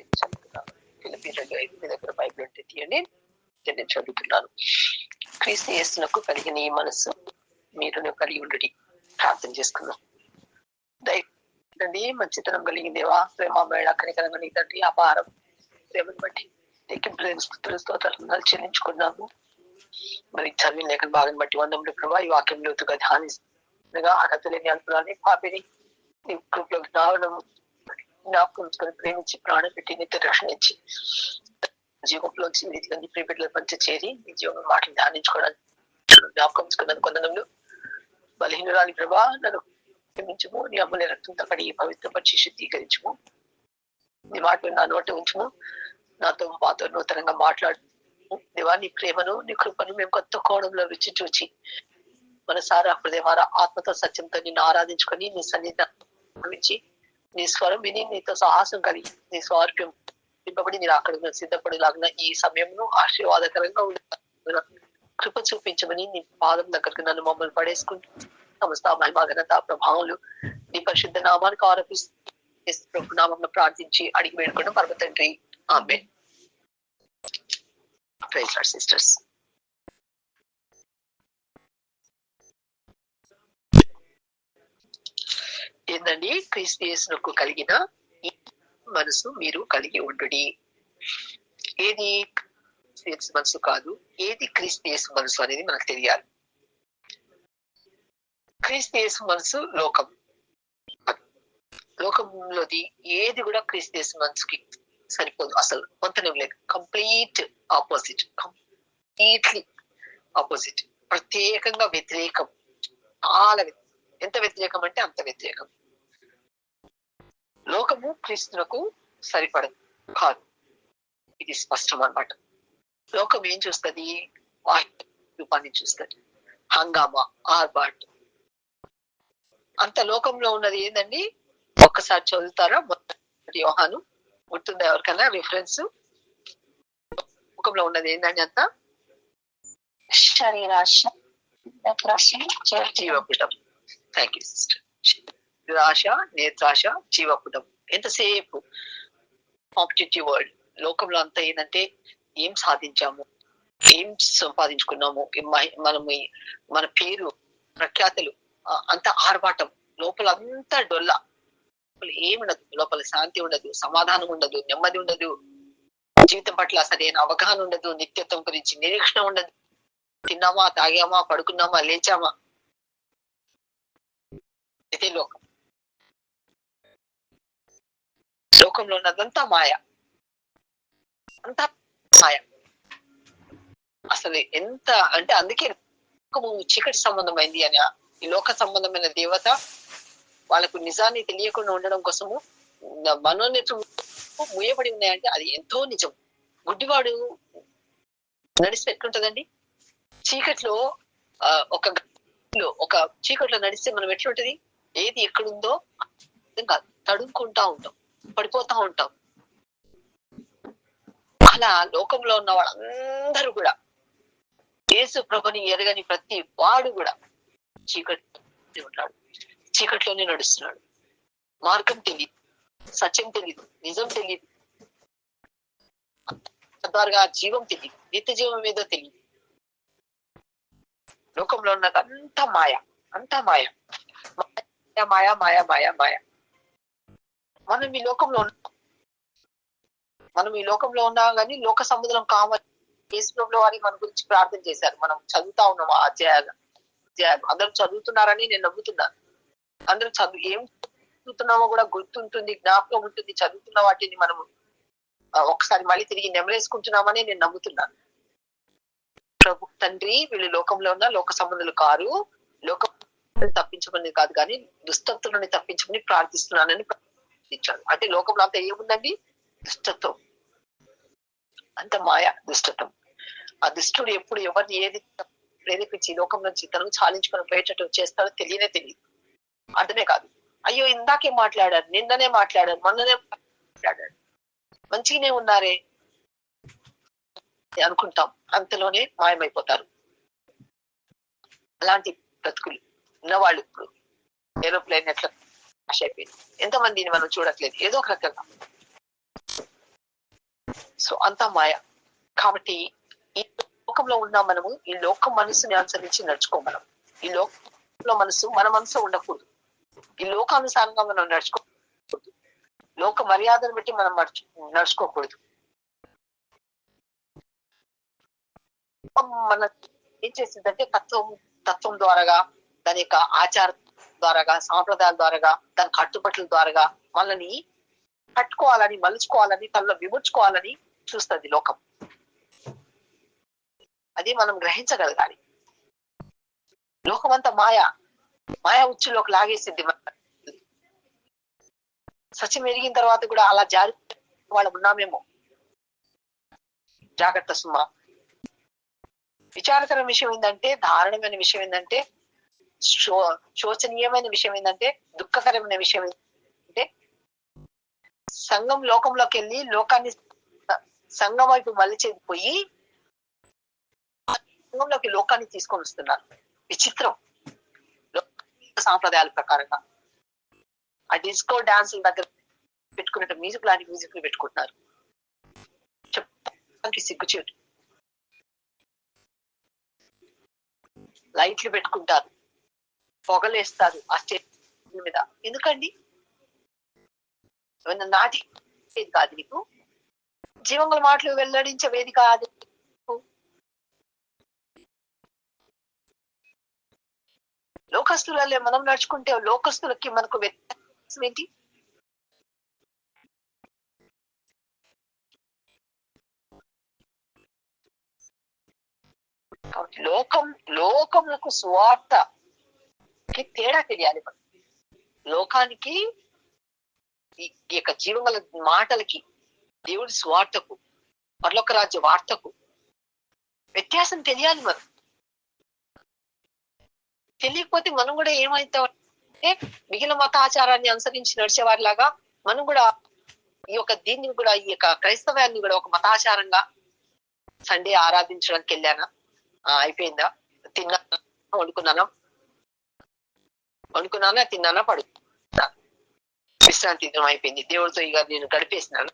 5 చదువుతున్నాను. ఫిలిప్పీ 2:5 మీ దగ్గర బైబిల్ ఉంటే తీయండి. నేను చదువుతున్నాను. క్రీస్తు యేసునకు కలిగిన ఈ మనస్సు మీరును కలిగి ఉండుడి. ప్రార్థన చేసుకుందాం. దయచేసి మంచితనం కలిగిన దేవా, ప్రేమ మేళ కనికరంగా నీ తండ్రి అపారం ప్రేమను బట్టి స్తోత్రాలు చెల్లించుకున్నాము. మరి చదివిన లేఖన భాగం బట్టి వందములు ప్రభావ ఈ వాక్యం లోతుగా ధ్యానిగా అర్హతలేని అల్పురాన్ని పాపిని నీ కృపలో జ్ఞాపకం ప్రేమించి ప్రాణం పెట్టి నిత్య రక్షణ ఇచ్చి జీవంలోంచి రీతిగా నీ ప్రియబిడ్డల పంచ చేరి నీ జీవం మాటలు ధ్యానించుకోవడానికి జ్ఞాపకం ఉంచుకున్నాను. కొందనంలో బలహీనురాలి ప్రభా నన్ను ప్రేమించము, నీ అమ్మని రక్తంతో కడిగి పవిత్రపరిచి శుద్ధీకరించము, నీ మాటలు నా నోట ఉంచము, నాతో మాతో నూతనంగా మాట్లాడు దేవా. నీ ప్రేమను నీ కృపను మేము కొత్త కోణంలో రుచి చూచి మనసారా హృదయవార ఆత్మతో సత్యంతో నిన్ను ఆరాధించుకొని నీ సన్నిధించి నీ స్వరం విని నీతో సాహసం కలిగి నీ స్వార్ప్యం నింపబడి మీరు అక్కడ సిద్ధపడిలాగిన ఈ సమయంలో ఆశీర్వాదకరంగా కృప చూపించమని నీ పాదం దగ్గరకు నన్ను మమ్మల్ని పడేసుకుంటూ సమస్త మహిమ ఘనత ప్రభావాలు నీ పరిశుద్ధ నామానికి ఆరోపిస్తూ నామం ప్రార్థించి అడిగి వేడుకున్న పరమ తండ్రి, ఆమేన్. Praise lord sisters. ఏందండి? క్రీస్తు యేసునకు కలిగిన ఈ మనసు మీరు కలిగి ఉండుడి. ఏది క్రీస్తు మనసు కాదు, ఏది క్రీస్తు యేసు మనసు అనేది మనకు తెలియాలి. క్రీస్తు యేసు మనసు లోకంలోది ఏది కూడా క్రీస్తు యేసు మనసుకి సరిపోదు. అసలు పొంతనం లేదు. కంప్లీట్లీ ఆపోజిట్, ప్రత్యేకంగా వ్యతిరేకం. చాలా ఎంత వ్యతిరేకం అంటే అంత వ్యతిరేకం. లోకము క్రీస్తునకు సరిపడదు కాదు, ఇది స్పష్టం అన్నమాట. లోకం ఏం చూస్తుంది? రూపాన్ని చూస్తుంది, హంగామా, ఆర్బాట్. అంత లోకంలో ఉన్నది ఏందండి? ఒక్కసారి చదువుతారా? మొదటి యోహాను గుర్తుందా ఎవరికైనా రిఫరెన్స్? లోకంలో ఉన్నది ఏందండి? అంతా శరీరాశ, జీవపుటం. Thank you sister. శరీరాశ, నేత్రాశ, జీవపుటం. ఎంతసేపు కాంపిటేటివ్ వరల్డ్. లోకంలో అంతా ఏంటంటే ఏం సాధించాము, ఏం సంపాదించుకున్నాము, మనం మన పేరు ప్రఖ్యాతులు, అంత ఆర్భాటం. లోపల అంతా డొల్ల, ఏముండదు. లోపల శాంతి ఉండదు, సమాధానం ఉండదు, నెమ్మది ఉండదు, జీవితం పట్ల సరైన అవగాహన ఉండదు, నిత్యత్వం గురించి నిరీక్షణ ఉండదు. తిన్నామా, తాగామా, పడుకున్నామా, లేచామా, ఇదే లోకం. లోకంలో ఉన్నదంతా మాయ, అంతా మాయ. అసలు ఎంత అంటే అందుకే లోకము చీకటి సంబంధమైంది అని. ఈ లోక సంబంధమైన దేవత వాళ్ళకు నిజాన్ని తెలియకుండా ఉండడం కోసము మనోనేత్రం మూయబడి ఉన్నాయంటే అది ఎంతో నిజం. గుడ్డివాడు నడిస్తే ఎట్లుంటదండి? చీకట్లో ఒక చీకట్లో నడిస్తే మనం ఎట్లుంటది? ఏది ఎక్కడుందో తడుముకుంటా ఉంటాం, పడిపోతా ఉంటాం. అలా లోకంలో ఉన్న వాళ్ళందరూ కూడా యేసు ప్రభుని ఎరగని ప్రతి వాడు కూడా చీకటి ఉన్నాడు, చీకట్లోనే నడుస్తున్నాడు. మార్గం తెలియదు, సత్యం తెలియదు, నిజం తెలియదు, తద్వారా జీవం తెలియదు, నిత్య జీవం ఏదో తెలియదు. లోకంలో ఉన్నది అంతా మాయ, అంతా మాయ, మాయ మాయ మాయ మాయ. మనం ఈ లోకంలో ఉన్నాం కానీ లోక సముద్రం కావాలి. యేసుప్రభుల వారి మన గురించి ప్రార్థన చేశారు. మనం చదువుతా ఉన్నాం ఆ అధ్యాయాలు. అందరూ చదువుతున్నారని నేను నమ్ముతున్నాను. అందరూ ఏం చదువుతున్నామో కూడా గుర్తుంటుంది, జ్ఞాపకం ఉంటుంది. చదువుతున్న వాటిని మనము ఒకసారి మళ్ళీ తిరిగి నెమరేసుకుంటున్నామని నేను నమ్ముతున్నాను. ప్రభు తండ్రి వీళ్ళు లోకంలో ఉన్న లోక సంబంధులు కారు, లోకం తప్పించమని కాదు కానీ దుష్టత్వాన్ని తప్పించమని ప్రార్థిస్తున్నానని ప్రార్థించాడు. అంటే లోకంలో అంతా ఏముందండి? దుష్టత్వం, అంత మాయ, దుష్టత్వం. ఆ దుష్టుడు ఎప్పుడు ఎవరిని ఏది ప్రేరేపించి లోకం నుంచి తనను చాలించుకొని పోయేటట్టు చేస్తాడో తెలియదు. అర్థమే కాదు. అయ్యో ఇందాకే మాట్లాడారు, నిన్ననే మాట్లాడారు, మొన్ననే మాట్లాడారు, మంచిగానే ఉన్నారే అనుకుంటాం. అంతలోనే మాయమైపోతారు. అలాంటి బ్రతుకులు ఉన్నవాళ్ళు ఇప్పుడు ఏరోప్లేన్ ఎట్లా క్రాష్ అయిపోయింది, ఎంతమందిని మనం చూడట్లేదు. ఏదో ఒక రకంగా సో అంతా మాయ. కాబట్టి ఈ లోకంలో ఉన్న మనము ఈ లోకం మనసుని అనుసరించి నడుచుకోమనం. ఈ లోకంలో మనసు మన మనసు ఉండకూడదు. ఈ లోకానుసారంగా మనం నడుచుకోకూడదు. లోక మర్యాదను బట్టి మనం నడుచుకోకూడదు. మన ఏం చేసిందంటే తత్వం ద్వారాగా, దాని యొక్క ఆచారం ద్వారాగా, సాంప్రదాయాల ద్వారాగా, దాని కట్టుబట్ల ద్వారాగా మనల్ని కట్టుకోవాలని, మలుచుకోవాలని, తనలో విముర్చుకోవాలని చూస్తుంది లోకం. అది మనం గ్రహించగలగాలి. లోకం అంతా మాయా ఉచ్చులోకి లాగేసింది. సత్యం ఎరిగిన తర్వాత కూడా అలా జారి వాళ్ళు ఉన్నామేమో. జాగ్రత్త సుమా. విచారకరమైన విషయం ఏంటంటే, దారుణమైన విషయం ఏంటంటే, శోచనీయమైన విషయం ఏంటంటే, దుఃఖకరమైన విషయం ఏంటంటే, సంఘం లోకంలోకి వెళ్ళి సంఘం వైపు మళ్ళీ సంఘంలోకి లోకాన్ని తీసుకొని వస్తున్నారు. విచిత్రం. సాంప్రదాయాల ప్రకారంగా ఆ డిస్కో డాన్సుల దగ్గర పెట్టుకున్నట్టు మ్యూజిక్ లాంటి మ్యూజిక్లు పెట్టుకుంటున్నారు. చెప్పడానికి సిగ్గుచేటు. లైట్లు పెట్టుకుంటారు, పొగలేస్తారు ఆ స్టేజ్ మీద. ఎందుకండి? నాటి కాదు నీకు, జీవంగల మాటలు వెల్లడించే వేదిక అది. లోకస్తులే మనం నడుచుకుంటే లోకస్తులకి మనకు వ్యత్యాసం ఏంటి? లోకములకు సువార్తకి తేడా తెలియాలి. లోకానికి ఈ యొక్క జీవగల మాటలకి, దేవుడి స్వార్థకు, పరలోక రాజ్య వార్తకు వ్యత్యాసం తెలియాలి. మనం తెలియకపోతే మనం కూడా ఏమైతామంటే, మిగిలిన మతాచారాన్ని అనుసరించి నడిచేవారిలాగా మనం కూడా ఈ యొక్క దీన్ని కూడా, ఈ యొక్క క్రైస్తవాన్ని కూడా ఒక మతాచారంగా, సండే ఆరాధించడానికి వెళ్ళానా, అయిపోయిందా, తిన్నానా, వండుకున్నానా, తిన్నానా, పడుకున్నా, విశ్రాంతి దినం అయిపోయింది, దేవుడితో ఇక నేను గడిపేసినాను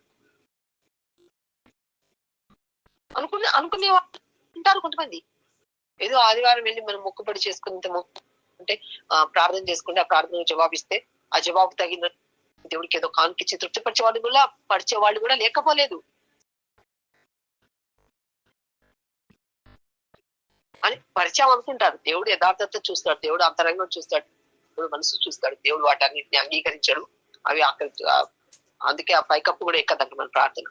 అనుకునే ఉంటారు కొంతమంది. ఏదో ఆదివారం వెళ్ళి మనం మొక్కుబడి చేసుకుని అంటే ప్రార్థన చేసుకుంటే, ఆ ప్రార్థన జవాబిస్తే ఆ జవాబు తగిన దేవుడికి ఏదో కానుకిచ్చి పరిచేవాళ్ళు కూడా లేకపోలేదు అని పరిచయం అనుకుంటారు. దేవుడు యథార్థత చూస్తాడు, దేవుడు అంతరంగం చూస్తాడు, దేవుడు మనసు చూస్తాడు. దేవుడు వాటన్నిటిని అంగీకరించాడు. అవి అందుకే ఆ పైకప్పు కూడా ఎక్కదంట మన ప్రార్థన.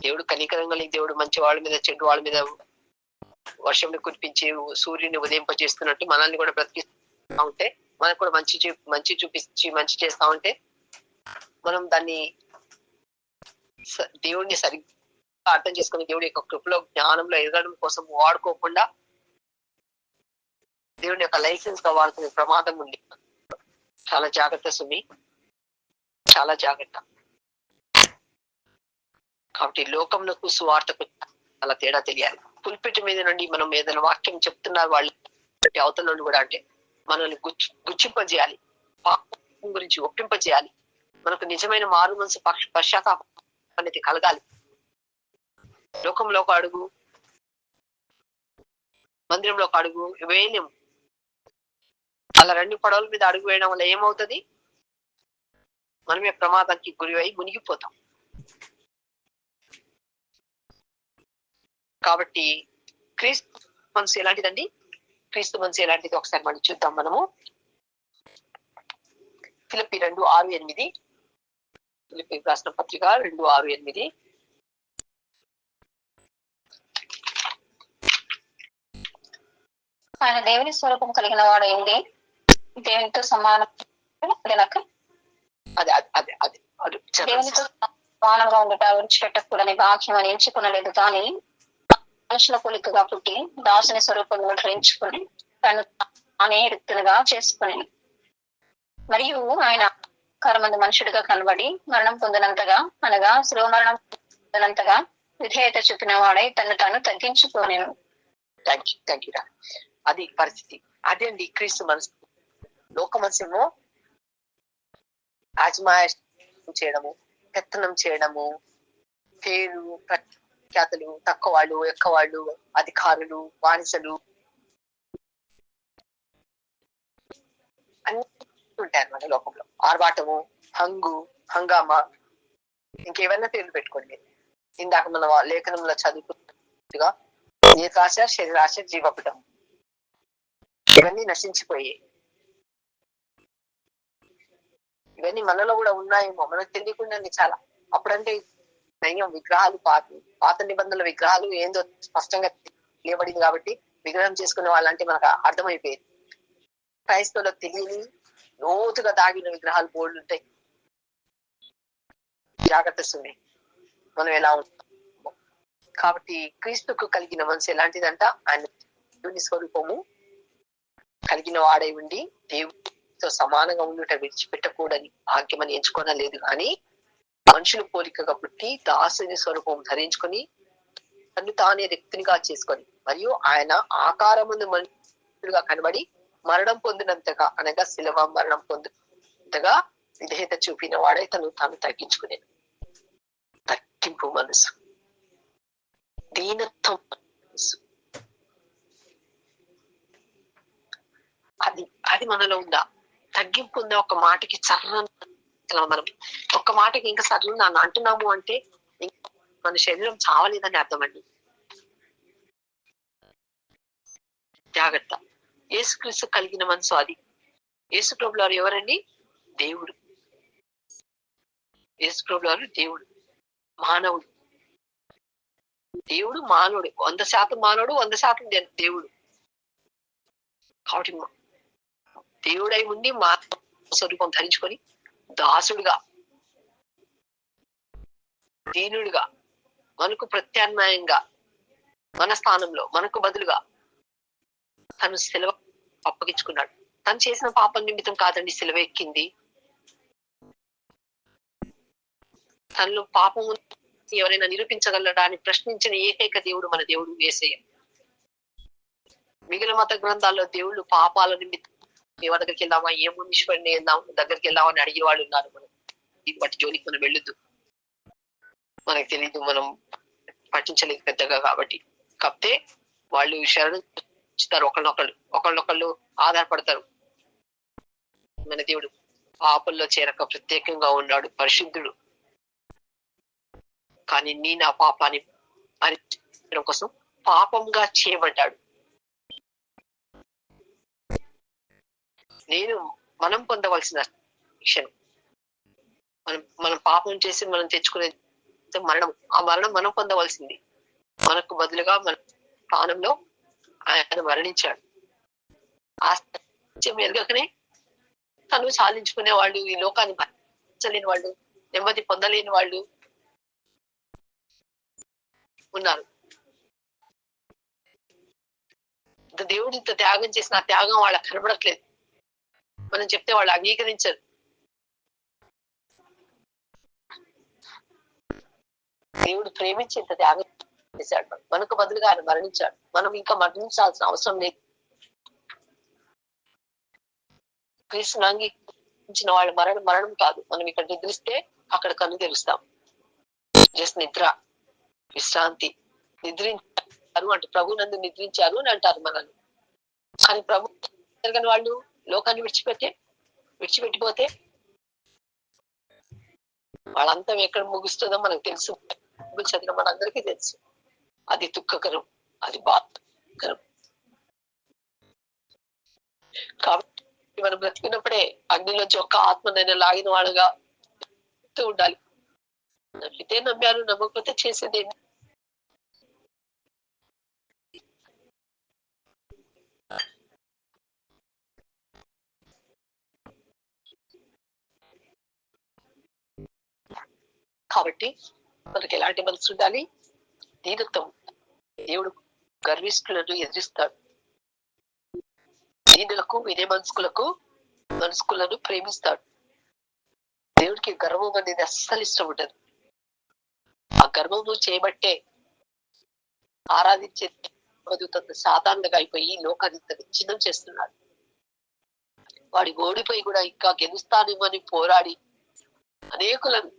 దేవుడు కనికరం కలిగి, దేవుడు మంచి వాళ్ళ మీద చెడు వాళ్ళ మీద వర్షంని కురిపించి సూర్యుని ఉదయింపజేస్తున్నట్టు మనల్ని కూడా బ్రతికిస్తా ఉంటే, మనకు కూడా మంచి చూపించి మంచి చేస్తా ఉంటే, మనం దాన్ని దేవుడిని సరిగ్గా అర్థం చేసుకుని దేవుడి యొక్క కృపలో జ్ఞానంలో ఎదగడం కోసం వాడుకోకుండా దేవుని యొక్క లైసెన్స్ గా వాడుకునే ప్రమాదం ఉంది. చాలా జాగ్రత్త సుమి, చాలా జాగ్రత్త. కాబట్టి లోకంలోకి సువార్తకు చాలా తేడా తెలియాలి. పుల్పిటి మీద నుండి మనం ఏదైనా వాక్యం చెప్తున్నారు వాళ్ళు అవతల కూడా, అంటే మనల్ని గుచ్చింపజేయాలి, పాపం గురించి ఒప్పింపజేయాలి, మనకు నిజమైన మారు మనసు పశ్చాత్తాపం అనేది కలగాలి. లోకంలో ఒక అడుగు, మందిరంలో ఒక అడుగు వేయలేము. అలా 2 పడవల మీద అడుగు వేయడం వల్ల ఏమవుతుంది? మనమే ప్రమాదానికి గురి అయి మునిగిపోతాం. కాబట్టి క్రీస్తు మనసు ఎలాంటిదండి? క్రీస్తు మనసు ఎలాంటిది ఒకసారి మనం చూద్దాం. మనము ఫిలిప్పీ 2:6-8, ఫిలిప్పీ రాసిన పత్రిక 2:6-8. ఆయన దేవుని స్వరూపం కలిగిన వాడు ఏంటి, దేవునితో సమానం, దేవునితో సమానంగా ఉండట విడిచిపెట్టకూడని భాగ్యం అని ఎంచుకునలేదు, కానీ మనుషుల పోలికగా పుట్టి దాసుని స్వరూపంలో ధరించుకుని తను తానే రిక్తులుగా చేసుకుని, మరియు ఆయన కరమందు మనుషుడిగా కనబడి మరణం పొందినంతగా, అనగా శిలువ మరణం పొందినంతగా విధేయత చూపిన వాడై తను తాను తగ్గించుకోలేను. అది పరిస్థితి. అదే అండి క్రీస్తు మనసు. లోక మనసేమో ఆజమాయిష్ చేయడము, పెత్తనం చేయడము, పేరు ప్రఖ్యాతులు, తక్కువ వాళ్ళు, ఎక్కువ వాళ్ళు, అధికారులు, బానిసలు అన్ని ఉంటాయి అన్నమాట లోకంలో. ఆర్భాటము, హంగు, హంగామా, ఇంకేమైనా పేర్లు పెట్టుకోండి. ఇందాక మన లేఖనంలో చదువుకున్నట్టుగా నేత్రాశ, శరీరాశ, జీవపుటం ఇవన్నీ నశించిపోయాయి. ఇవన్నీ మనలో కూడా ఉన్నాయేమో మనకు తెలియకుండానే చాలా. అప్పుడంటే నయం విగ్రహాలు పాత నిబంధనల విగ్రహాలు ఏందో స్పష్టంగా తెలియబడింది కాబట్టి విగ్రహం చేసుకునే వాళ్ళంటే మనకు అర్థమైపోయేది. క్రైస్తవులకు తెలియని లోతుగా దాగిన విగ్రహాలు బోర్డు ఉంటాయి. జాగ్రత్త సుమి మనం ఎలా ఉంటాం. కాబట్టి క్రీస్తుకు కలిగిన మనసు ఎలాంటిదంట, ఆయన దేవుని స్వరూపము కలిగిన వాడై ఉండి దేవుడితో సమానంగా ఉండుట విడిచిపెట్టకూడని భాగ్యమని ఎంచుకోనలేదు, కానీ మనుషులు పోలికగా పుట్టి దాసుని స్వరూపం ధరించుకొని తను తానే వ్యక్తినిగా చేసుకొని మరియు ఆయన ఆకారముందు మనుషులుగా కనబడి మరణం పొందినంతగా, అనగా శిలవ మరణం పొందినంతగా విధేయత చూపిన వాడే తను తాను తగ్గించుకునే తగ్గింపు మనసు, దీనత్వం మనసు, అది మనలో ఉందా? తగ్గింపు ఉందా? ఒక మాటకి చర్ర మనం ఒక్క మాటకి ఇంకా సర్లు నన్ను అంటున్నాము అంటే మన శరీరం చావలేదని అర్థం అండి. జాగ్రత్త. యేసుక్రీస్తు కలిగిన మనసు అది. యేసు ప్రభువు వారు ఎవరండి? దేవుడు. యేసు ప్రభువు వారు దేవుడు, మానవుడు. దేవుడు మానవుడు, 100% మానవుడు, 100% దేవుడు. కాబట్టి దేవుడై ఉండి మా స్వరూపం ధరించుకొని దాసుడుగా, దీనుడిగా, మనకు ప్రత్యామ్నాయంగా, మన స్థానంలో మనకు బదులుగా తను సెలవు అప్పగించుకున్నాడు. తను చేసిన పాపం నిమిత్తం కాదండి సెలవు ఎక్కింది. తనలో పాపము ఎవరైనా నిరూపించగలడా అని ప్రశ్నించిన ఏకైక దేవుడు మన దేవుడు యేసయ్య. మిగిలిన మత గ్రంథాల్లో దేవుళ్ళు పాపాల నిమిత్తం ఎవరి దగ్గరికి వెళ్దామా, ఏ మునీశ్వరుని దగ్గరికి వెళ్దామని అడిగే వాళ్ళు ఉన్నారు. మనం ఇది బట్టి జోలికి మనం వెళ్ళొద్దు, మనకు తెలీదు, మనం పట్టించలేదు పెద్దగా. కాబట్టి కాకపోతే వాళ్ళు శరణు ఒకళ్ళొకళ్ళు ఆధారపడతారు. మన దేవుడు పాపంలో చేరక ప్రత్యేకంగా ఉన్నాడు, పరిశుద్ధుడు. కానీ నీ నా పాపాన్ని భరించడం కోసం పాపంగా చేయబడ్డాడు. మనం పొందవలసిన శిక్షను, మనం పాపం చేసి మనం తెచ్చుకునే మరణం, ఆ మరణం మనం పొందవలసింది. మనకు బదులుగా మన స్థానంలో ఆయన మరణించాడు. ఆ సత్యం ఎరగకనే తను సాధించుకునే వాళ్ళు, ఈ లోకాన్ని భరించలేని వాళ్ళు, నెమ్మది పొందలేని వాళ్ళు ఉన్నారు. దేవుడు ఇంత త్యాగం చేసిన ఆ త్యాగం వాళ్ళకి కనబడట్లేదు. మనం చెప్తే వాళ్ళు అంగీకరించరు. దేవుడు ప్రేమించి ఇంత త్యాగం చేశాడు, మనకు బదులుగా ఆయన మరణించాడు. మనం ఇంకా మరణించాల్సిన అవసరం లేదు. క్రీస్తుని అంగీకరించిన వాళ్ళ మరణం కాదు. మనం ఇక్కడ నిద్రిస్తే అక్కడ కన్ను తెరుస్తాం. జస్ట్ నిద్ర, విశ్రాంతి. నిద్రించారు అంటే ప్రభు నందు నిద్రించారు అని అంటారు మనల్ని. కానీ ప్రభు జరగని వాళ్ళు లోకాన్ని విడిచిపెట్టిపోతే వాళ్ళంతా ఎక్కడ ముగుస్తుందో మనకు తెలుసు. చదివిన మనందరికీ తెలుసు. అది దుఃఖకరం, అది బాధకరం. కాబట్టి మనం బ్రతికినప్పుడే అగ్నిలోంచి ఒక్క ఆత్మనైనా లాగిన వాళ్ళుగా ఉండాలి. నమ్మితే నమ్మారు, నమ్మకపోతే చేసేది. కాబట్టి మనకి ఎలాంటి మనసు ఉండాలి? దీనత్వం. దేవుడు గర్విష్ఠులను ఎదిరిస్తాడు, దీనులకు వినే మనస్కులను ప్రేమిస్తాడు. దేవుడికి గర్వం అనేది అస్సలు ఇష్టం ఉండదు. ఆ గర్వము చేయబట్టే ఆరాధించే సాధారణంగా అయిపోయి లోకాన్ని విచ్ఛిన్నం చేస్తున్నాడు. వాడి ఓడిపోయి కూడా ఇంకా గెలుస్తానేమని పోరాడి అనేకులను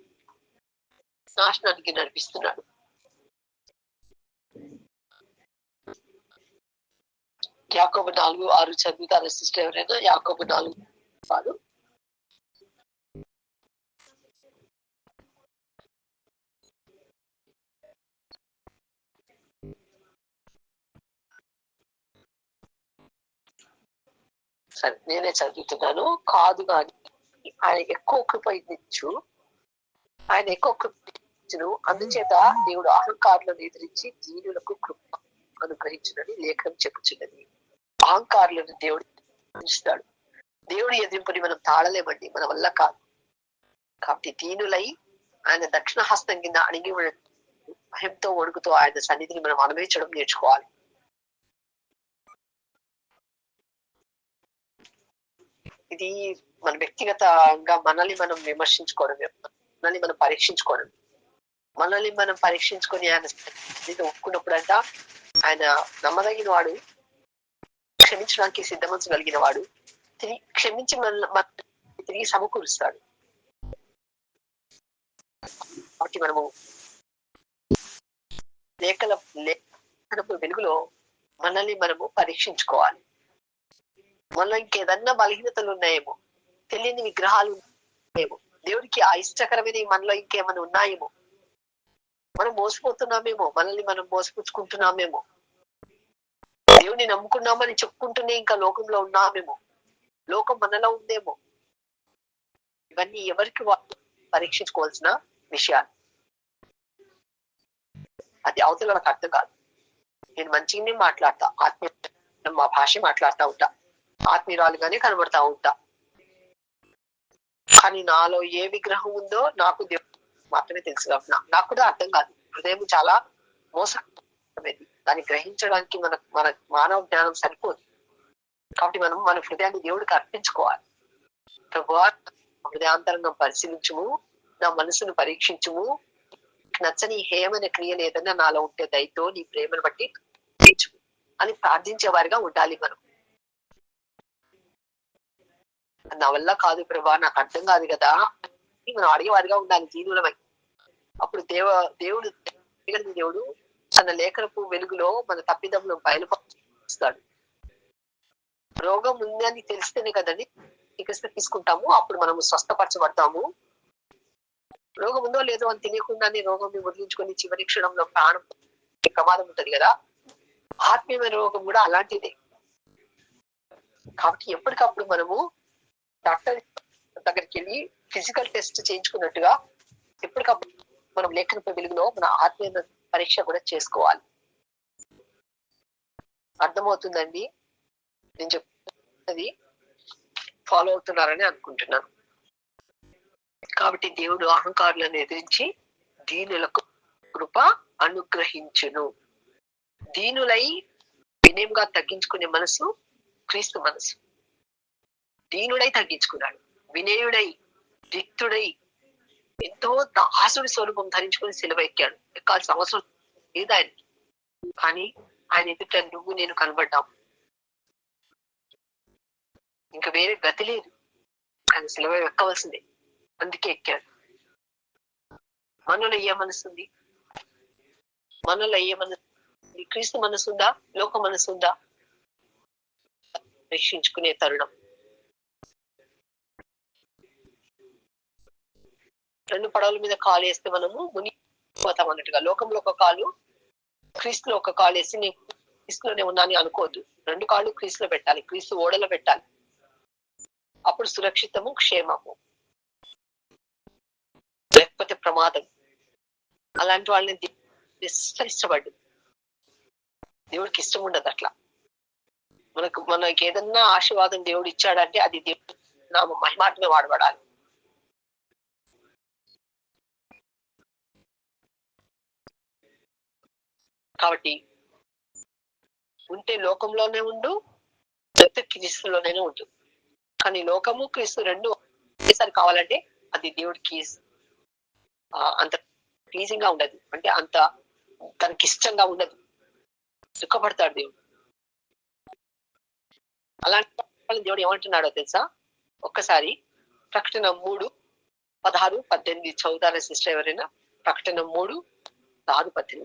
నాశనానికి నడిపిస్తున్నాడు. యాకోబు 4:6 చదువుతారు సిస్టర్ ఎవరైనా? యాకోబు 4:6. సరే నేనే చదువుతున్నాను. కాదు కానీ ఆయన ఎక్కువ కృప ఇచ్చు, ఆయన ఎక్కువ కృప ఇచ్చును, అందుచేత దేవుడు అహంకారులను ఎదిరించి దీనులకు కృప అనుగ్రహించునని లేఖనం చెప్పుచున్నది. అహంకారులను దేవుడు ఎదిరిస్తాడు. దేవుడు ఎదిరింపుని మనం తాళలేమండి, మన వల్ల కాదు. కాబట్టి దీనులై ఆయన దక్షిణ హస్తం కింద అణిగి భయంతో వణుకుతో ఆయన సన్నిధిని మనం అనుభవించడం నేర్చుకోవాలి. ఇది మన వ్యక్తిగతంగా మనల్ని మనం విమర్శించుకోవడం, మనల్ని మనం పరీక్షించుకోవడం, మనల్ని మనం పరీక్షించుకొని ఆయన ఒప్పుకున్నప్పుడంట ఆయన నమ్మదగిన వాడు, క్షమించడానికి సిద్ధమంచగలిగిన వాడు, క్షమించి తిరిగి సమకూరుస్తాడు. కాబట్టి మనము లేఖనపు వెలుగులో మనల్ని మనము పరీక్షించుకోవాలి. మనలో ఇంకేదన్నా బలహీనతలు ఉన్నాయేమో, తెలియని విగ్రహాలు ఉన్నాయేమో, దేవుడికి అయిష్టకరమైన మనలో ఇంకేమైనా ఉన్నాయేమో, మనం మోసపోతున్నామేమో, మనల్ని మనం మోసపుచ్చుకుంటున్నామేమో, దేవుడిని నమ్ముకున్నామని చెప్పుకుంటూనే ఇంకా లోకంలో ఉన్నామేమో, లోకం మనలో ఉందేమో. ఇవన్నీ ఎవరికి వాళ్ళు పరీక్షించుకోవాల్సిన విషయాలు. అది అవతల నాకు అర్థం కాదు. నేను మంచిగానే మాట్లాడతా, ఆత్మీయ మా భాష మాట్లాడుతూ ఉంటా, ఆత్మీయురాలుగానే కనబడతా ఉంటా. కానీ నాలో ఏ విగ్రహం ఉందో నాకు దేవుడు మాత్రమే తెలుసు. కాబట్టి నాకు కూడా అర్థం కాదు. హృదయం చాలా మోసమైనది, దాన్ని గ్రహించడానికి మన మానవ జ్ఞానం సరిపోదు. కాబట్టి మనం మన హృదయాన్ని దేవుడికి అర్పించుకోవాలి. ప్రభువా, హృదయాంతరంగం పరిశీలించుము, నా మనసును పరీక్షించుము, నచ్చని హేయమైన క్రియలు ఏదైనా నాలో ఉంటే దయతో నీ ప్రేమను బట్టి అని ప్రార్థించే వారిగా ఉండాలి. మనం నా వల్ల కాదు ప్రభా, నాకు అర్థం కాదు కదా, మనం అడిగేవారిగా ఉండాలి దీనులమై. అప్పుడు దేవుడు తన లేఖనపు వెలుగులో మన తప్పిదములను బయలుపరుస్తాడు. రోగం ఉందని తెలిస్తేనే కదండి చికిత్స తీసుకుంటాము, అప్పుడు మనము స్వస్థపరచబడతాము. రోగం ఉందో లేదో అని తెలియకుండానే రోగం వదిలించుకొని చివరి క్షణంలో ప్రాణం ప్రమాదం ఉంటది కదా. ఆత్మీయమైన రోగం కూడా అలాంటిదే. కాబట్టి ఎప్పటికప్పుడు మనము డాక్టర్ దగ్గరికి వెళ్ళి ఫిజికల్ టెస్ట్ చేయించుకున్నట్టుగా ఎప్పటికప్పుడు మనం లేఖనపు వెలుగులో మన ఆత్మీయ పరీక్ష కూడా చేసుకోవాలి. అర్థమవుతుందండి? నేను చెప్తున్నది ఫాలో అవుతున్నారని అనుకుంటున్నాను. కాబట్టి దేవుడు అహంకారులను ఎదిరించి దీనులకు కృప అనుగ్రహించును. దీనులై వినయంగా తగ్గించుకునే మనసు క్రీస్తు మనసు. దీనుడై తగ్గించుకున్నాడు, వినయుడై రిక్తుడై ఎంతో దాసుడి స్వరూపం ధరించుకుని సిలువ ఎక్కాడు. ఎక్కాల్సిన అవసరం లేదు ఆయన. కానీ ఆయన ఎదుట నువ్వు నేను కనబడ్డాం. ఇంకా వేరే గతి లేదు, ఆయన సిలువ ఎక్కవలసిందే, అందుకే ఎక్కాడు. మనలో ఏ మనసు ఉంది? మనలో ఏ మనసు? క్రీస్తు మనసుందా, లోక మనసుందా? రక్షించుకునే తరుణం. రెండు పడవల మీద కాలు వేస్తే మనము మునిగిపోతాం అన్నట్టుగా, లోకంలో ఒక కాలు, క్రీస్తులో ఒక కాలు వేసి నేను క్రీస్తులోనే ఉన్నాను అనుకోవద్దు. రెండు కాళ్ళు క్రీస్తులో పెట్టాలి, క్రీస్తు ఓడలో పెట్టాలి. అప్పుడు సురక్షితము, క్షేమము, లేకపోతే ప్రమాదం. అలాంటి వాళ్ళని ఇష్టపడ్డు, దేవుడికి ఇష్టం ఉండదు అట్లా. మనకి ఏదన్నా ఆశీర్వాదం దేవుడు ఇచ్చాడంటే అది దేవుడు నామ మహిమాత్మే వాడబడాలి. కాబట్టి ఉంటే లోకంలోనే ఉండు, లేకపోతే క్రీస్తులోనే ఉండు. కానీ లోకము క్రీస్తు రెండు ఒకేసారి కావాలంటే అది దేవుడికి అంత ప్లీజింగ్ గా ఉండదు, అంటే అంత తనకి ఇష్టంగా ఉండదు, దుఃఖపడతాడు దేవుడు. అలాంటి దేవుడు ఏమంటున్నాడో తెలుసా? ఒక్కసారి ప్రకటన 3:16-18 చదువుతారా సిస్టర్ ఎవరైనా? ప్రకటన 3:6-18.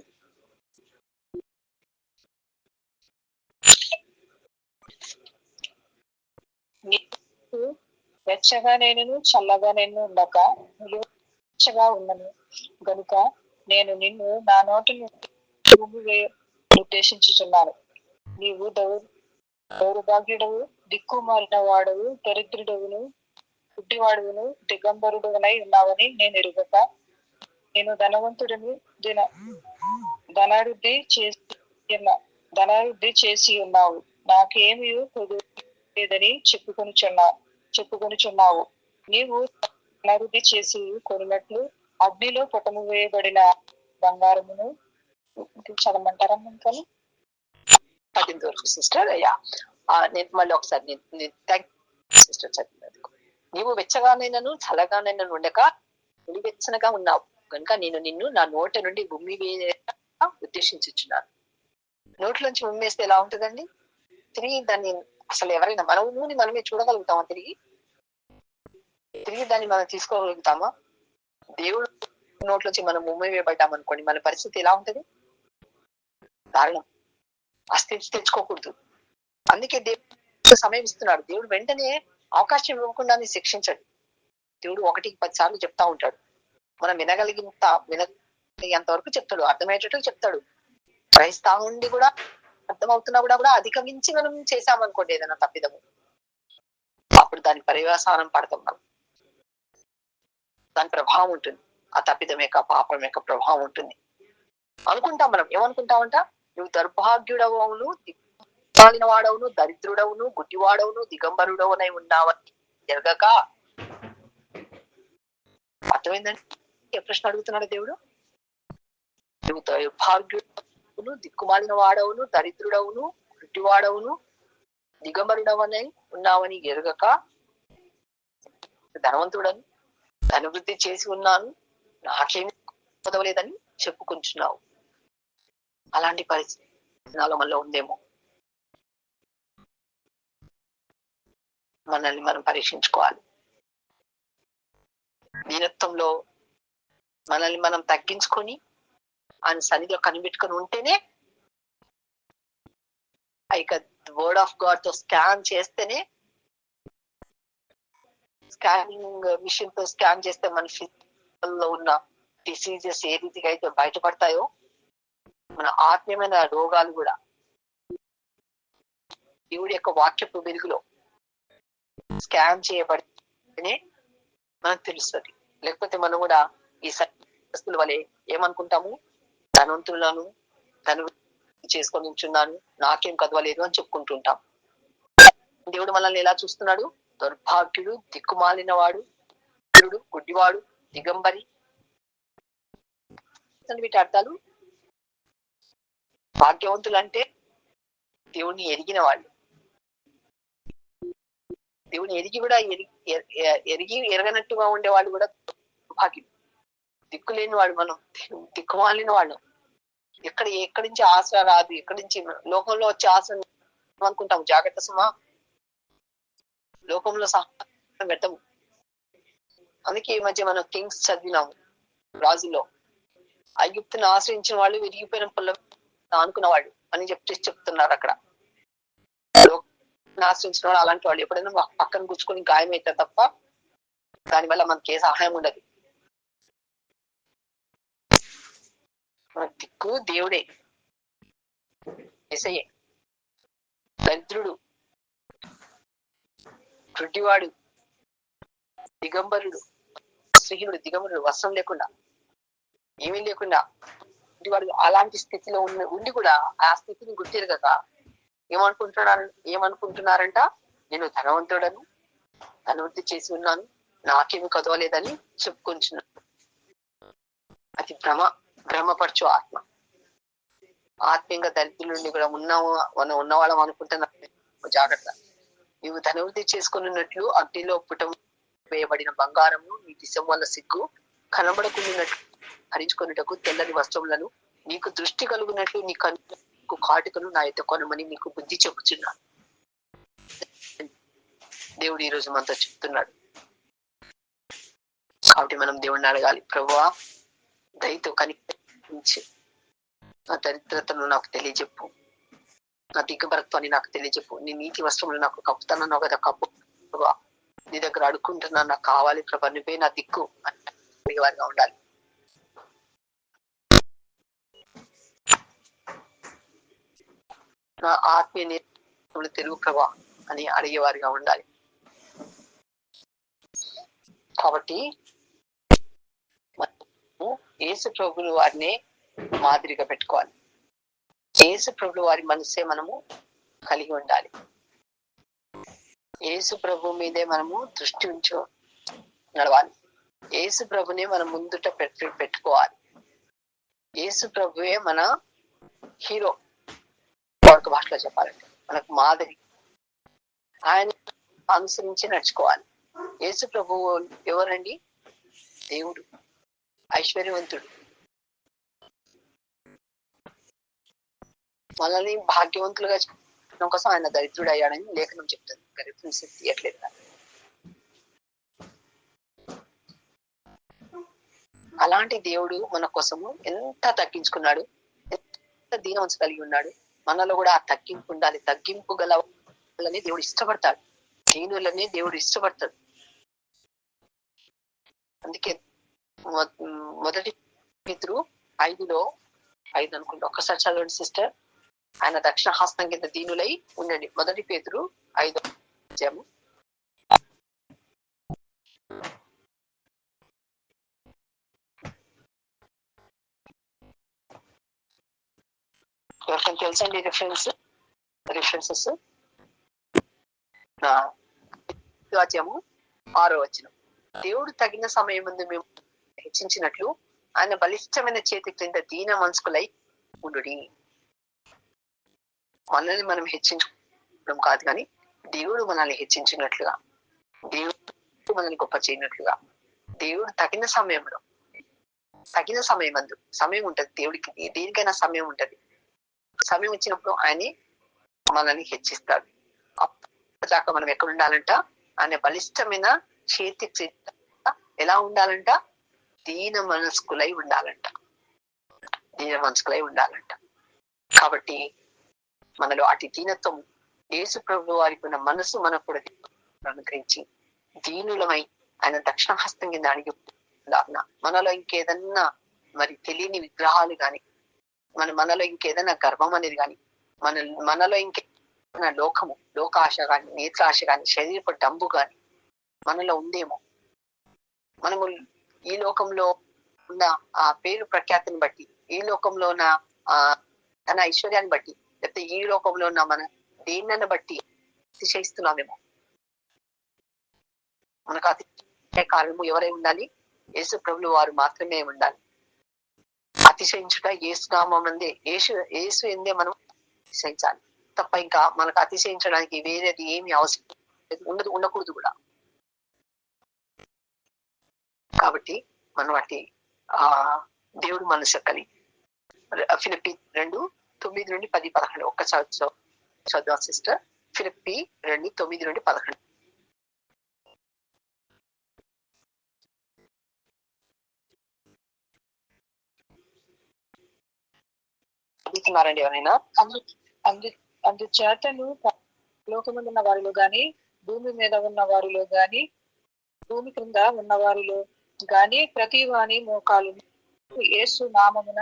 నీకు వెచ్చగా నేను చల్లగా నేను ఉండక వెచ్చగా ఉన్నను గనుక నేను నిన్ను నా నోటి నుండి ఉద్దేశించుచున్నాను. నీవు దౌర్భాగ్యుడవు, దిక్కుమాలిన వాడవు, దరిద్రుడవును, గుడ్డివాడును, దిగంబరుడునై ఉన్నావని నేను ఎరుగక, నేను ధనవంతుడిని, ధనాభివృద్ధి చేసి ఉన్నావు, నాకేమీ లేదని చెప్పుకొనుచున్నావు. నీవు ధనాభివృద్ధి చేసి కొనినట్లు అగ్నిలో పుటము వేయబడిన బంగారమును చదవమంటారా? ఇంకా 13 వరకు సిస్టర్. అయ్యా నేను మళ్ళీ ఒకసారి సిస్టర్ చదివినందుకు. నీవు వెచ్చగానైనను చల్లగానైనా ఉండక వెచ్చనగా ఉన్నావు కనుక నేను నిన్ను నా నోట నుండి ఉమ్మి ఉద్దేశించుచున్నాను. నోట్లోంచి ఉమ్మేస్తే ఎలా ఉంటుందండి? తిరిగి దాన్ని అసలు ఎవరైనా మనముని మనమే చూడగలుగుతామా? తిరిగి దాన్ని మనం తీసుకోగలుగుతామా? దేవుడు నోట్లోంచి మనం ఉమ్మి వేయబడ్డామనుకోండి, మన పరిస్థితి ఎలా ఉంటది? దారుణం. ఆ స్థితి తెచ్చుకోకూడదు. అందుకే దేవుడు సమయం ఇస్తున్నాడు. దేవుడు వెంటనే అవకాశం ఇవ్వకుండానే శిక్షించాడు. దేవుడు 1కి 10 సార్లు చెప్తా ఉంటాడు. మనం వినగలిగేంత వరకు చెప్తాడు, అర్థమయ్యేటట్టు చెప్తాడు. గ్రహిస్తా ఉండి కూడా అర్థమవుతున్నా కూడా అధిగమించి మనం చేశామనుకోండి ఏదైనా తప్పిదము, అప్పుడు దాని పర్యవసానం పడతాం. మనం దాని ప్రభావం ఉంటుంది. ఆ తప్పిదం యొక్క పాపం యొక్క ప్రభావం ఉంటుంది. అనుకుంటాం మనం, ఏమనుకుంటామంట? నువ్వు దౌర్భాగ్యుడవును, దిక్కుమాలిన వాడవును, దరిద్రుడవును, గుడ్డివాడవును, దిగంబరుడవునై ఉన్నావని జరగక. అర్థమైందండి ఏ ప్రశ్న అడుగుతున్నాడు దేవుడు? నువ్వు దౌర్భాగ్యుడవును, దిక్కుమాలిన వాడవును, దరిద్రుడవును, గుడ్డివాడవును, దిగంబరుడవనై ఉన్నావని ఎరగక, ధనవంతుడని ధనవృద్ధి చేసి ఉన్నాను, నాకేమీ చదవలేదని చెప్పుకుంటున్నావు. అలాంటి పరిస్థితి మనలో ఉందేమో. మనల్ని మనం పరీక్షించుకోవాలి. దీనత్వంలో మనల్ని మనం తగ్గించుకొని ఆయన సన్నిధిలో కనిపెట్టుకొని ఉంటేనే, ఇక వర్డ్ ఆఫ్ గాడ్ తో స్కాన్ చేస్తేనే, స్కానింగ్ మిషన్ తో స్కాన్ చేస్తే మన ఫిజికల్ లో ఉన్న డిసీజెస్ ఏ రీతిగా అయితే బయటపడతాయో, మన ఆత్మీయమైన రోగాలు కూడా దేవుడి యొక్క వాక్యపు వెలుగులో స్కాన్ చేయబడితేనే మనకు తెలుస్తుంది. లేకపోతే మనం కూడా ఈ సస్తుల వలె ఏమనుకుంటాము? ధనవంతులను చేసుకొని ఉంచున్నాను, నాకేం కదవలేదు అని చెప్పుకుంటుంటాం. దేవుడు మనల్ని ఎలా చూస్తున్నాడు? దౌర్భాగ్యుడు, దిక్కుమాలిన వాడు, గుడ్డివాడు, దిగంబరి. వీటి అర్థాలు, భాగ్యవంతులు అంటే దేవుణ్ణి ఎరిగిన వాళ్ళు. దేవుని ఎరిగి కూడా ఎరగనట్టుగా ఉండేవాళ్ళు కూడా భాగ్యం. దిక్కులేని వాడు మనం, దిక్కుమాలిన వాళ్ళు. ఎక్కడి నుంచి ఆశ రాదు, ఎక్కడి నుంచి లోకంలో వచ్చే ఆశ అనుకుంటాము. జాగ్రత్త సుమా, లోకంలో సహాయం పెట్టము. అందుకే ఈ మధ్య మనం కింగ్స్ చదివినాము, రాజులో ఐగుప్తుని ఆశ్రయించిన వాళ్ళు విరిగిపోయిన పొలం అనుకున్న వాళ్ళు అని చెప్తున్నారు అక్కడ. ఆశ్రయించిన వాళ్ళు అలాంటి వాళ్ళు ఎప్పుడైనా పక్కన కూర్చుకొని గాయమవుతారు తప్ప దానివల్ల మనకి ఏ సహాయం ఉండదు. మన దిక్కు దేవుడే, యేసయ్యే. దరిద్రుడు, గుడ్డివాడు, దిగంబరుడు, దిగంబరుడు, వస్త్రం లేకుండా, ఏమీ లేకుండా వాడు అలాంటి స్థితిలో ఉండి కూడా ఆ స్థితిని గుర్తిరగక ఏమనుకుంటున్నారంట? నేను ధనవంతుడను, ధనవృద్ధి చేసి ఉన్నాను, నాకేమి కదవలేదని చెప్పుకుంటున్నాను. అది భ్రమపరచు ఆత్మ. ఆత్మీయంగా దరిద్రుల నుండి కూడా ఉన్నవాళ్ళం అనుకుంటున్నాను. జాగ్రత్త. నీవు ధనవృద్ధి చేసుకున్నట్లు అగ్నిలో పుటం వేయబడిన బంగారము, నీ దిశం వల్ల సిగ్గు కనబడకున్నట్లు ధరించుకున్నటకు తెల్లని వస్త్రములను, నీకు దృష్టి కలుగునట్లు నీ కన్నుకు కాటుకను నా యొక్క కొనమని నీకు బుద్ధి చెప్పుచున్నాను. దేవుడు ఈ రోజు మనతో చెప్తున్నాడు. కాబట్టి మనం దేవుడిని అడగాలి, ప్రభువా దయతో కనిపించి నా దరిద్రతను నాకు తెలియజెప్పు, నా దిగభరత్వాన్ని నాకు తెలియజెప్పు. నీ నీతి వస్త్రములు నాకు కప్పుతానన్నావు కదా, కప్పు ప్రభా. నీ దగ్గర అడుక్కుంటున్నా, నాకు కావాలి ప్రభా, నువ్వే నా దిక్కు అడిగేవారిగా ఉండాలి. నా ఆత్మీయ నేర్చుకుని తెలుగు ప్రభా అని అడిగేవారిగా ఉండాలి. కాబట్టి యేసు ప్రభులు వారిని మాదిరిగా పెట్టుకోవాలి. యేసు ప్రభులు వారి మనసే మనము కలిగి ఉండాలి. యేసు ప్రభు మీదే మనము దృష్టి ఉంచు నడవాలి. యేసు ప్రభునే మనం ముందుట పెట్టుకోవాలి. యేసు ప్రభువే మన హీరో, ఒక భాషలో చెప్పాలంటే మనకు మాదిరి. ఆయన అనుసరించి నడుచుకోవాలి. యేసు ప్రభు ఎవరండి? దేవుడు, ఐశ్వర్యవంతుడు. మనల్ని భాగ్యవంతులుగా చేయడం కోసం ఆయన దరిద్రుడు అయ్యాడని లేఖనం చెప్తుంది. రిఫరెన్స్ తీయట్లేదు. అలాంటి దేవుడు మన కోసము ఎంత తగ్గించుకున్నాడు, ఎంత దీనవంశ కలిగి ఉన్నాడు. మనలో కూడా ఆ తగ్గింపు ఉండాలి. తగ్గింపు గల వాళ్ళని దేవుడు ఇష్టపడతాడు, దీనులని దేవుడు ఇష్టపడతాడు. అందుకే మొదటి పేతురు 5:5 అనుకుంటా, ఒక్కసారి చదవండి సిస్టర్. ఆయన దక్షిణ హస్తం కింద దీనులై ఉండండి. మొదటి పేతురు 5 ఎవరికైనా తెలుసండి రిఫరెన్సెస్? 6 దేవుడు తగిన సమయం ముందు మేము హెచ్చించినట్లు ఆయన బలిష్టమైన చేతి క్రింద దీన మనస్కులై ఉండుడి. మనల్ని మనం హెచ్చించుకోవడం కాదు, కానీ దేవుడు మనల్ని హెచ్చించినట్లుగా, దేవుడు మనల్ని గొప్ప చేయనట్లుగా, దేవుడు తగిన సమయంలో, తగిన సమయం అందు సమయం ఉంటది దేవుడికి. దేనికైనా సమయం ఉంటది. సమయం వచ్చినప్పుడు ఆయన మనల్ని హెచ్చిస్తాడు. అప్పటిదాకా మనం ఎక్కడ ఉండాలంట? ఆయన బలిష్టమైన చేతి ఎలా ఉండాలంట? దీన మనస్కులై ఉండాలంట. కాబట్టి మనలో అటు దీనత్వం, యేసు ప్రభు వారికి ఉన్న మనసు మనకు కూడా అనుగ్రహించి దీనులమై ఆయన దక్షిణ హస్తం కింద అడిగి మనలో ఇంకేదన్నా మరి తెలియని విగ్రహాలు గాని, మనలో ఇంకేదైనా గర్వం అనేది కానీ, మనలో ఇంకేదైనా లోకాశ కానీ, నేత్రాశ కానీ, శరీరపు డంబు కానీ మనలో ఉందేమో. మనము ఈ లోకంలో ఉన్న ఆ పేరు ప్రఖ్యాతిని బట్టి, ఈ లోకంలో ఉన్న తన ఐశ్వర్యాన్ని బట్టి, లేకపోతే ఈ లోకంలో ఉన్న మన దేన్నను బట్టి అతిశయిస్తున్నామేమో. మనకు అతిశయ కారణము ఎవరై ఉండాలి? యేసు ప్రభులు వారు మాత్రమే ఉండాలి. అతిశయించుట యేసు నామం అందే, యేసు ఎందే మనం అతిశయించాలి తప్ప ఇంకా మనకు అతిశయించడానికి వేరేది ఏమి అవసరం ఉండకూడదు కూడా. కాబట్టి మనం అట్టి దేవుడు మనసు కలిగి ఫిలిప్పి 2:9-10-11 ఒక్కసారి చదువు సిస్టర్. ఫిలిప్పి 2:9-11. చదువుతున్నారండి ఎవరైనా? అందుచేతను లోకముందు ఉన్న వారిలో గాని, భూమి మీద ఉన్న వారిలో గాని, భూమి క్రింద ఉన్న వారిలో గాని ప్రతి వాని మోకాలు యేసు నామమున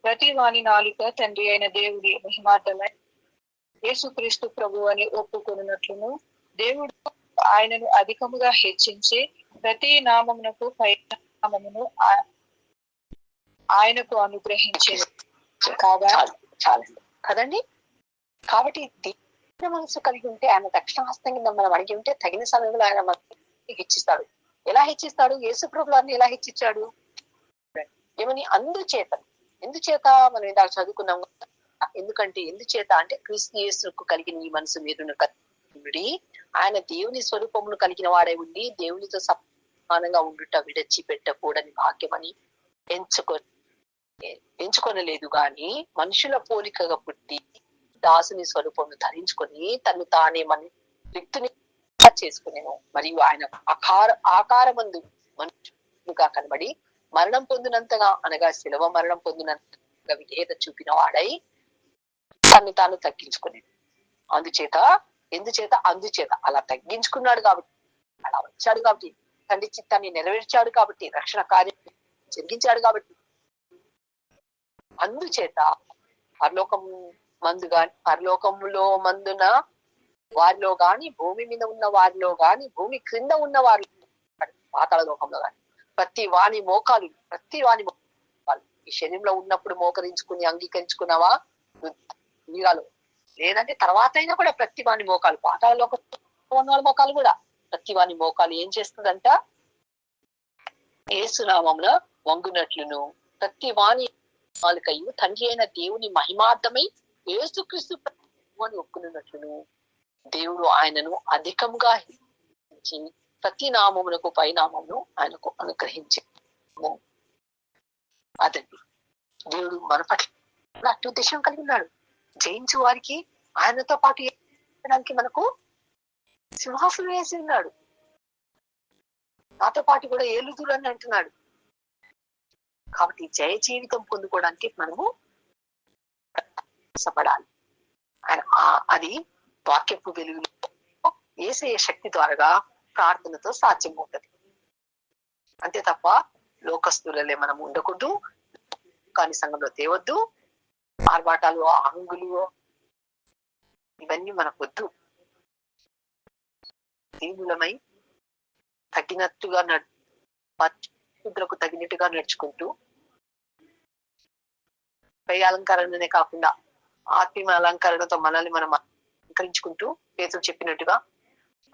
ప్రతి వాని నాలుక తండ్రి అయిన దేవుడి మహిమార్థమై యేసు క్రీస్తు ప్రభు అని ఒప్పుకొనున్నట్లును దేవుడు ఆయనను అధికముగా హెచ్చించి ప్రతి నామమునకు పై నామమును ఆయనకు అనుగ్రహించేది కదండి. కాబట్టి దీన మనసు కలిగి ఉంటే, ఆయన దక్షిణ హస్తం కింద మనం అడిగి ఉంటే తగిన సమయంలో ఆయన మనకి హెచ్చిస్తాడు. ఎలా హెచ్చిస్తాడు? యేసు ప్రభువుని ఎలా హెచ్చించాడు? ఏమని? ఎందుచేత మనం ఇందాక చదువుకున్నాం. ఎందుచేత అంటే క్రీస్తు యేసుకు కలిగిన ఈ మనసు మీరును ఆయన దేవుని స్వరూపమును కలిగిన వాడై ఉండి దేవునితో సమానంగా ఉండుట విడిచిపెట్టకూడని భాగ్యమని ఎంచుకొనలేదు గాని మనుషుల పోలికగా పుట్టి దాసుని స్వరూపమును ధరించుకొని తను తానే మన రిక్తుని చేసుకునేను. మరియు ఆయన ఆకారమందు మనుషులుగా కనబడి మరణం పొందినంతగా, అనగా శిలవ మరణం పొందినంతగా విధేయత చూపిన వాడై తను తాను తగ్గించుకుని, అందుచేత అలా తగ్గించుకున్నాడు కాబట్టి, అలా వచ్చాడు కాబట్టి, తండ్రి చిత్తాన్ని నెరవేర్చాడు కాబట్టి, రక్షణ కార్యం జరిగించాడు కాబట్టి, అందుచేత పరలోకములో మందున వారిలో గాని, భూమి మీద ఉన్న వారిలో గాని, భూమి క్రింద ఉన్న వారిలో, పాతాళ లోకంలో గాని, ప్రతి వాని మోకాలు ఈ శరీరంలో ఉన్నప్పుడు మోకరించుకుని అంగీకరించుకున్నావా వీరాలు, లేదంటే తర్వాత అయినా కూడా ప్రతి వాని మోకాలు, పాతాళ లోకంలో ఉన్న వాళ్ళ మోకాలు కూడా, ప్రతి వాని మోకాలు ఏం చేస్తుందంట? యేసునామమున వంగునట్లును, ప్రతి వాని నాలుకయు తండ్రి అయిన దేవుని మహిమార్థమై యేసుక్రీస్తు అని ఒప్పుకున్నట్లును, దేవుడు ఆయనను అధికంగా హెచ్చించి ప్రతి నామమునకు పై నామమును ఆయనకు అనుగ్రహించి, అదండి దేవుడు మన పట్ల అటు ఉద్దేశం కలిగి ఉన్నాడు. జయించు వారికి ఆయనతో పాటు చేయడానికి మనకు సింహాసనం వేసి ఉన్నాడు. నాతో పాటు కూడా ఏలుదురు అని అంటున్నాడు. కాబట్టి జయ జీవితం పొందుకోవడానికి మనము ప్రయాసపడాలి. అది వాక్యపు వెలుగులో యేసయ్య శక్తి ద్వారా ప్రార్థనతో సాధ్యమవుతుంది. అంతే తప్ప లోకస్తులలే మనం ఉండకూడదు, కానీ సంఘంలో తేవద్దు, ఆర్భాటాలు, ఆంగులు ఇవన్నీ మనకు వద్దు. దీనులమై తగినట్టుగా పరిశుద్ధులకు తగినట్టుగా నడుచుకుంటూ, పై అలంకరణనే కాకుండా ఆత్మీయ అలంకరణతో మనల్ని మనం అలంకరించుకుంటూ, పేతురు చెప్పినట్టుగా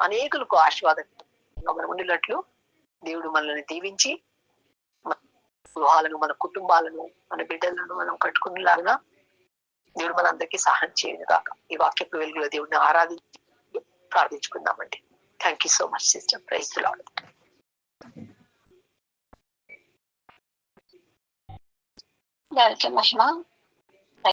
అనేకులకు ఆశీర్వాదంగా మనం ఉండినట్లు దేవుడు మనల్ని దీవించి మన గృహాలను, మన కుటుంబాలను, మన బిడ్డలను మనం కట్టుకునేలాగా దేవుడు మనందరికీ సహాయం చేయను కాక. ఈ వాక్యపు వెలుగులో దేవుడిని ఆరాధించి ప్రార్థించుకుందామండి. Thank you so much sister. Praise the lord. దానికి మహిమ